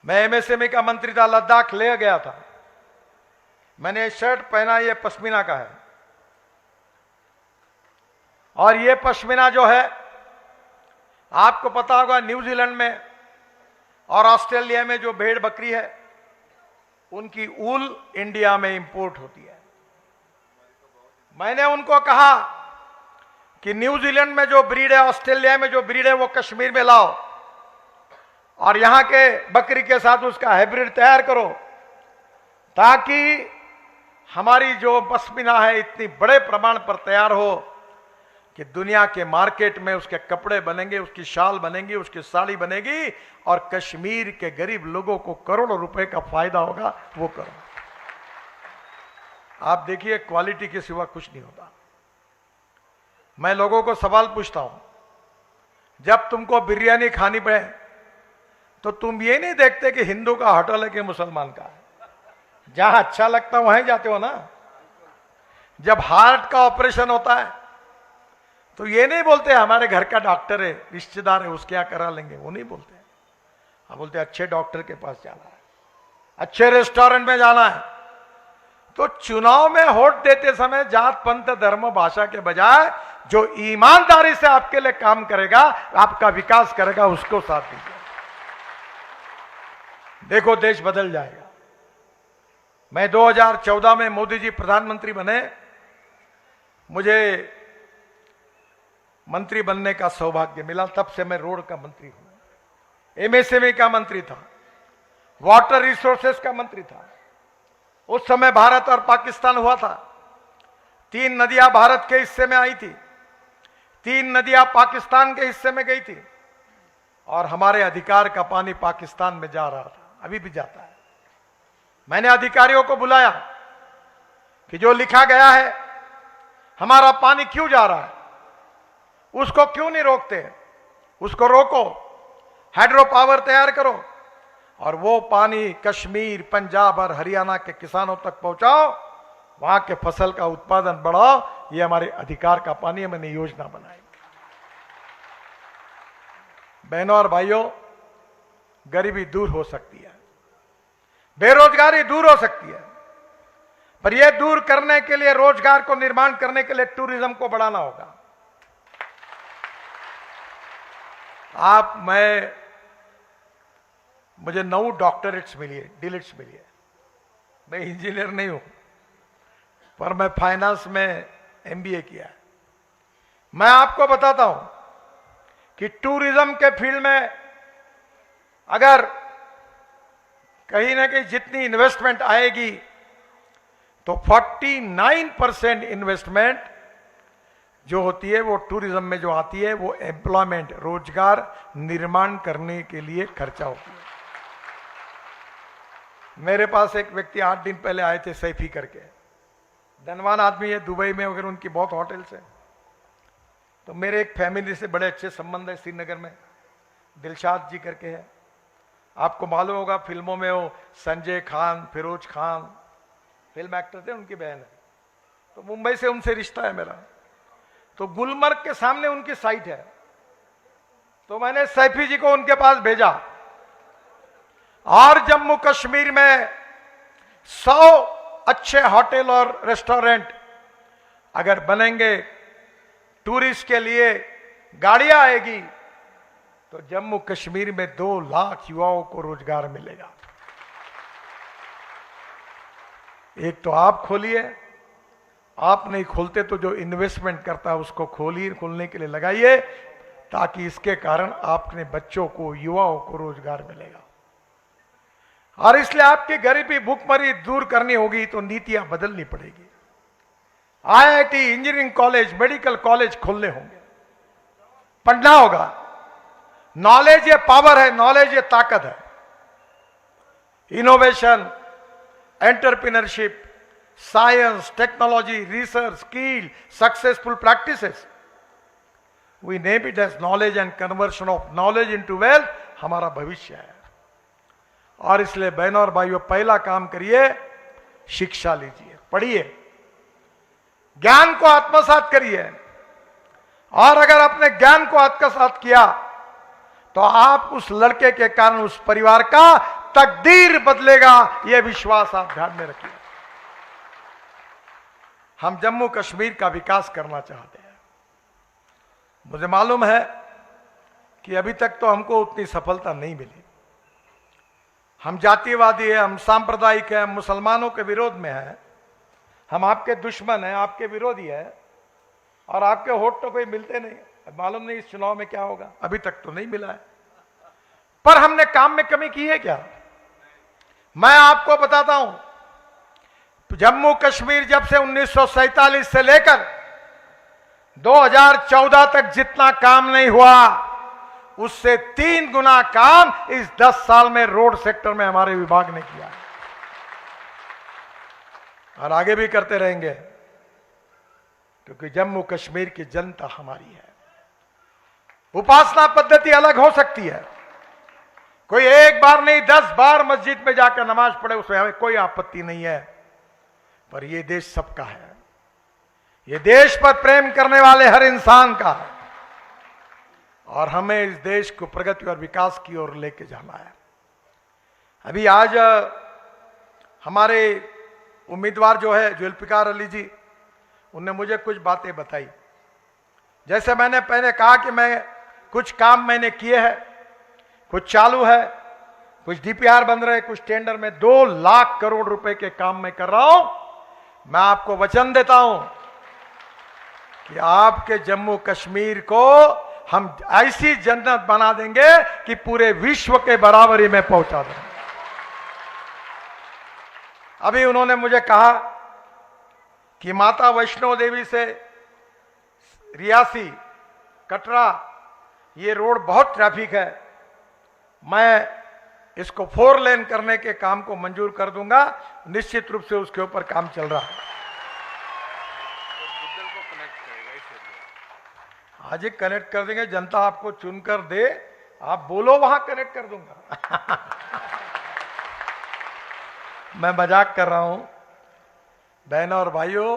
मैं एमएसएमई का मंत्री था, लद्दाख ले गया था। मैंने ये शर्ट पहना, ये पश्मीना का है। और ये पश्मीना जो है, आपको पता होगा न्यूजीलैंड में और ऑस्ट्रेलिया में जो भेड़ बकरी है, उनकी ऊल इंडिया में इंपोर्ट होती है। मैंने उनको कहा कि न्यूजीलैंड में जो ब्रीड है, ऑस्ट्रेलिया में जो ब्रीड है, वो कश्मीर में लाओ और यहां के बकरी के साथ उसका हाइब्रिड तैयार करो, ताकि हमारी जो पश्मीना है इतनी बड़े प्रमाण पर तैयार हो कि दुनिया के मार्केट में उसके कपड़े बनेंगे, उसकी शाल बनेगी, उसकी साड़ी बनेगी और कश्मीर के गरीब लोगों को करोड़ों रुपए का फायदा होगा। वो करो। आप देखिए, क्वालिटी के सिवा कुछ नहीं होता। मैं लोगों को सवाल पूछता हूं, जब तुमको बिरयानी खानी पड़े तो तुम ये नहीं देखते कि हिंदू का होटल है कि मुसलमान का है? जहां अच्छा लगता है वहीं जाते हो ना। जब हार्ट का ऑपरेशन होता है तो ये नहीं बोलते हमारे घर का डॉक्टर है, रिश्तेदार है, उसके यहाँ करा लेंगे, वो नहीं बोलते। आप बोलते अच्छे डॉक्टर के पास जाना है, अच्छे रेस्टोरेंट में जाना है। तो चुनाव में वोट देते समय जात पंथ धर्म भाषा के बजाय जो ईमानदारी से आपके लिए काम करेगा, आपका विकास करेगा, उसको साथ दीजिए। देखो, देश बदल जाएगा। मैं 2014 में मोदी जी प्रधानमंत्री बने, मुझे मंत्री बनने का सौभाग्य मिला। तब से मैं रोड का मंत्री हूं, एमएसएमई का मंत्री था, वाटर रिसोर्सेस का मंत्री था। उस समय भारत और पाकिस्तान हुआ था। 3 नदियां भारत के हिस्से में आई थी, 3 नदियां पाकिस्तान के हिस्से में गई थी और हमारे अधिकार का पानी पाकिस्तान में जा रहा था, अभी भी जाता है। मैंने अधिकारियों को बुलाया कि जो लिखा गया है, हमारा पानी क्यों जा रहा है, उसको क्यों नहीं रोकते? उसको रोको, हाइड्रो पावर तैयार करो और वो पानी कश्मीर, पंजाब और हरियाणा के किसानों तक पहुंचाओ, वहां के फसल का उत्पादन बढ़ाओ। ये हमारे अधिकार का पानी है। मैंने योजना बनाई। बहनों और भाइयों, गरीबी दूर हो सकती है, बेरोजगारी दूर हो सकती है, पर यह दूर करने के लिए, रोजगार को निर्माण करने के लिए टूरिज्म को बढ़ाना होगा। मुझे 9 डॉक्टरेट्स मिली है, डिलिट्स मिली है। मैं इंजीनियर नहीं हूं, पर मैं फाइनेंस में एमबीए किया है। मैं आपको बताता हूं कि टूरिज्म के फील्ड में अगर कहीं ना कहीं जितनी इन्वेस्टमेंट आएगी तो 49% इन्वेस्टमेंट जो होती है वो टूरिज्म में जो आती है, वो एम्प्लॉयमेंट, रोजगार निर्माण करने के लिए खर्चा होती है। मेरे पास एक व्यक्ति 8 दिन पहले आए थे, सैफी करके, धनवान आदमी है, दुबई में वगैरह उनकी बहुत होटल्स है। तो मेरे एक फैमिली से बड़े अच्छे संबंध है श्रीनगर में, दिलशाद जी करके है। आपको मालूम होगा, फिल्मों में वो संजय खान, फिरोज खान फिल्म एक्टर थे, उनकी बहन है। तो मुंबई से उनसे रिश्ता है मेरा। तो गुलमर्ग के सामने उनकी साइट है। तो मैंने सैफी जी को उनके पास भेजा और जम्मू कश्मीर में 100 अच्छे होटल और रेस्टोरेंट अगर बनेंगे, टूरिस्ट के लिए गाड़ियां आएगी, तो जम्मू कश्मीर में 2 लाख युवाओं को रोजगार मिलेगा। एक तो आप खोलिए, आप नहीं खोलते तो जो इन्वेस्टमेंट करता है उसको खोलने के लिए लगाइए, ताकि इसके कारण आपने बच्चों को, युवाओं को रोजगार मिलेगा। और इसलिए आपकी गरीबी, भूखमरी दूर करनी होगी तो नीतियां बदलनी पड़ेगी। IIT, engineering college, medical college खोलने होंगे, पढ़ना होगा। नॉलेज ये पावर है, नॉलेज ये ताकत है। Innovation, entrepreneurship, science, technology, research, skill, successful practices, we name it as knowledge and conversion of knowledge into wealth, हमारा भविष्य है। और इसलिए बहनों और भाइयों, पहला काम करिए, शिक्षा लीजिए, पढ़िए, ज्ञान को आत्मसात करिए। और अगर आपने ज्ञान को आत्मसात किया तो आप उस लड़के के कारण उस परिवार का तकदीर बदलेगा, यह विश्वास आप ध्यान में रखिए। हम जम्मू कश्मीर का विकास करना चाहते हैं। मुझे मालूम है कि अभी तक तो हमको उतनी सफलता नहीं मिली। हम जातिवादी है, हम सांप्रदायिक है, हम मुसलमानों के विरोध में है, हम आपके दुश्मन हैं, आपके विरोधी है, और आपके वोट तो कोई मिलते नहीं। मालूम नहीं इस चुनाव में क्या होगा, अभी तक तो नहीं मिला है। पर हमने काम में कमी की है क्या? मैं आपको बताता हूं, जम्मू कश्मीर जब से 1947 से लेकर 2014 तक जितना काम नहीं हुआ, उससे 3 गुना काम इस 10 साल में रोड सेक्टर में हमारे विभाग ने किया है, और आगे भी करते रहेंगे, क्योंकि जम्मू कश्मीर की जनता हमारी है। उपासना पद्धति अलग हो सकती है, कोई एक बार नहीं 10 बार मस्जिद में जाकर नमाज पढ़े, उसमें हमें कोई आपत्ति नहीं है, पर यह देश सबका है, यह देश पर प्रेम करने वाले हर इंसान का है, और हमें इस देश को प्रगति और विकास की ओर लेके जाना है। अभी आज हमारे उम्मीदवार जो है जुल्फिकार अली जी, उनने मुझे कुछ बातें बताई। जैसे मैंने पहले कहा कि मैं कुछ काम मैंने किए हैं, कुछ चालू है, कुछ डीपीआर बन रहे, कुछ टेंडर में 2 लाख करोड़ रुपए के काम मैं कर रहा हूं। मैं आपको वचन देता हूं कि आपके जम्मू कश्मीर को हम ऐसी जन्नत बना देंगे कि पूरे विश्व के बराबरी में पहुंचा देंगे। अभी उन्होंने मुझे कहा कि माता वैष्णो देवी से रियासी कटरा ये रोड बहुत ट्रैफिक है, मैं इसको 4 लेन करने के काम को मंजूर कर दूंगा। निश्चित रूप से उसके ऊपर काम चल रहा है। आज ही कनेक्ट कर देंगे, जनता आपको चुनकर दे, आप बोलो वहां कनेक्ट कर दूंगा। मैं मजाक कर रहा हूं। बहनों और भाइयों,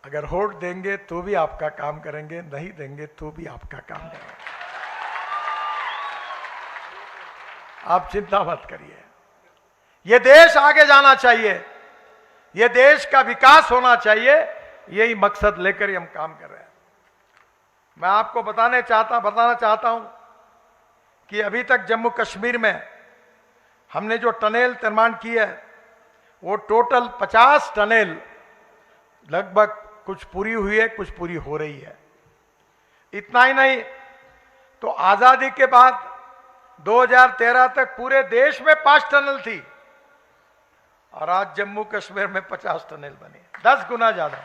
अगर वोट देंगे तो भी आपका काम करेंगे, नहीं देंगे तो भी आपका काम करेंगे, आप चिंता मत करिए। यह देश आगे जाना चाहिए, यह देश का विकास होना चाहिए, यही मकसद लेकर हम काम कर रहे हैं। मैं आपको बताना चाहता हूं कि अभी तक जम्मू कश्मीर में हमने जो टनेल निर्माण की है, वो टोटल 50 टनेल लगभग कुछ पूरी हुई है, कुछ पूरी हो रही है। इतना ही नहीं तो आजादी के बाद 2013 तक पूरे देश में 5 टनल थी, और आज जम्मू कश्मीर में 50 टनल बने, 10 गुना ज्यादा।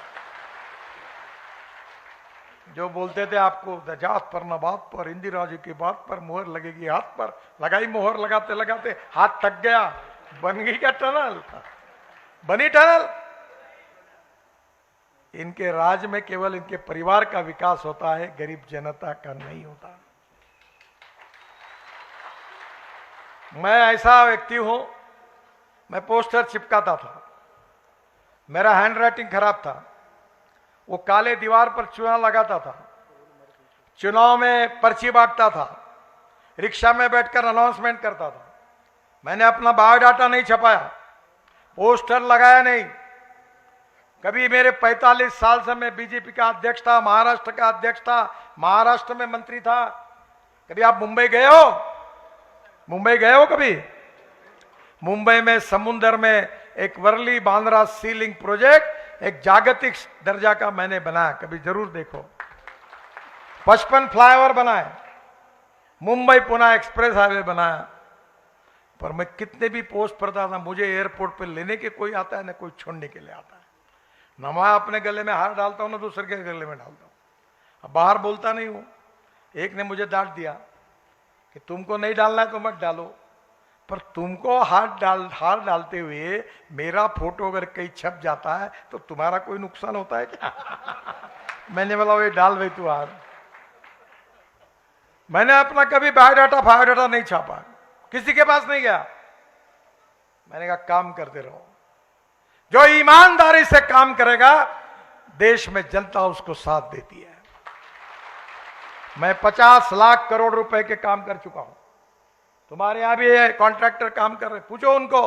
जो बोलते थे आपको जात पर न बात पर, इंदिरा जी की बात पर मुहर लगेगी हाथ पर, लगाई मुहर, लगाते लगाते हाथ थक गया, बन गई क्या टनल? बनी टनल। इनके राज में केवल इनके परिवार का विकास होता है, गरीब जनता का नहीं होता। मैं ऐसा व्यक्ति हूं, मैं पोस्टर चिपकाता था, मेरा हैंड राइटिंग खराब था, वो काले दीवार पर चुनाव लगाता था, चुनाव में पर्ची बांटता था, रिक्शा में बैठकर अनाउंसमेंट करता था। मैंने अपना बायोडाटा नहीं छपाया, पोस्टर लगाया नहीं। कभी मेरे 45 साल से मैं बीजेपी का अध्यक्ष था, महाराष्ट्र का अध्यक्ष था, महाराष्ट्र में मंत्री था। कभी आप मुंबई गए हो? मुंबई गए हो कभी? मुंबई में समुंदर में एक वर्ली बांद्रा सी लिंक प्रोजेक्ट, एक जागतिक दर्जा का मैंने बनाया, कभी जरूर देखो। 55 फ्लाईओवर बनाए, मुंबई पुणे एक्सप्रेस हाईवे बनाया। पर मैं कितने भी पोस्ट पढ़ता था, मुझे एयरपोर्ट पर लेने के कोई आता है, ना कोई छोड़ने के लिए आता है। ना मैं अपने गले में हार डालता हूं, ना दूसरे के गले में डालता हूं। अब बाहर बोलता नहीं हूं। एक ने मुझे डांट दिया कि तुमको नहीं डालना है तो मत डालो, पर तुमको हार डालते हुए मेरा फोटो अगर कहीं छप जाता है तो तुम्हारा कोई नुकसान होता है क्या? मैंने बोला वो डाल भाई तू हार। मैंने अपना कभी बायोडाटा नहीं छापा, किसी के पास नहीं गया। मैंने कहा काम करते रहो, जो ईमानदारी से काम करेगा देश में जनता उसको साथ देती है। मैं 50 लाख करोड़ रुपए के काम कर चुका हूं, तुम्हारे यहां भी कॉन्ट्रैक्टर काम कर रहे, पूछो उनको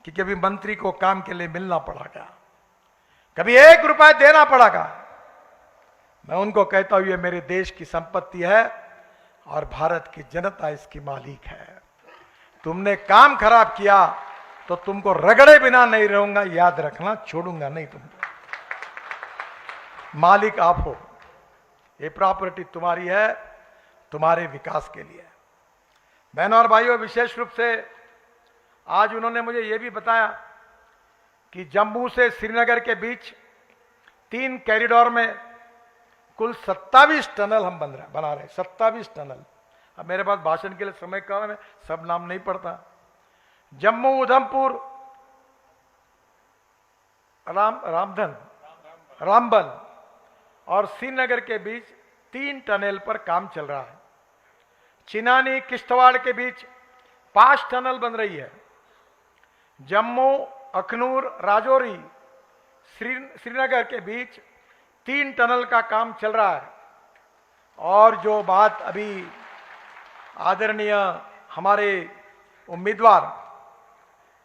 कि कभी मंत्री को काम के लिए मिलना पड़ा क्या, कभी 1 रुपया देना पड़ा क्या। मैं उनको कहता हूं ये मेरे देश की संपत्ति है और भारत की जनता इसकी मालिक है। तुमने काम खराब किया तो तुमको रगड़े बिना नहीं रहूंगा, याद रखना, छोड़ूंगा नहीं तुमको। मालिक आप हो, ये प्रॉपर्टी तुम्हारी है, तुम्हारे विकास के लिए। बहनों और भाइयों, विशेष रूप से आज उन्होंने मुझे यह भी बताया कि जम्मू से श्रीनगर के बीच 3 कॉरिडोर में कुल 27 टनल हम बना रहे हैं, 27 टनल। अब मेरे पास भाषण के लिए समय कम है, सब नाम नहीं पड़ता। जम्मू उधमपुर रामबन और श्रीनगर के बीच 3 टनल पर काम चल रहा है। चिनानी किश्तवाड़ के बीच 5 टनल बन रही है। जम्मू अखनूर राजौरी श्रीनगर के बीच 3 टनल का काम चल रहा है। और जो बात अभी आदरणीय हमारे उम्मीदवार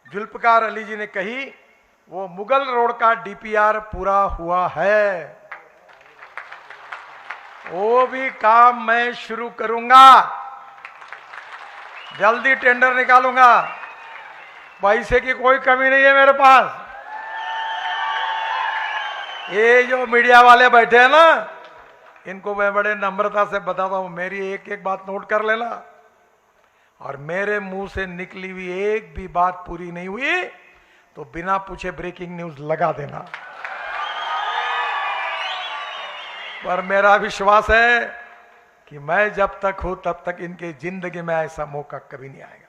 जुल्फकार अली जी ने कही, वो मुगल रोड का डीपीआर पूरा हुआ है, वो भी काम मैं शुरू करूंगा, जल्दी टेंडर निकालूंगा। पैसे की कोई कमी नहीं है मेरे पास। ये जो मीडिया वाले बैठे हैं ना, इनको मैं बड़े नम्रता से बताता हूं, मेरी एक एक बात नोट कर लेना, और मेरे मुंह से निकली हुई एक भी बात पूरी नहीं हुई तो बिना पूछे ब्रेकिंग न्यूज लगा देना। पर मेरा विश्वास है कि मैं जब तक हूं तब तक इनकी जिंदगी में ऐसा मौका कभी नहीं आएगा।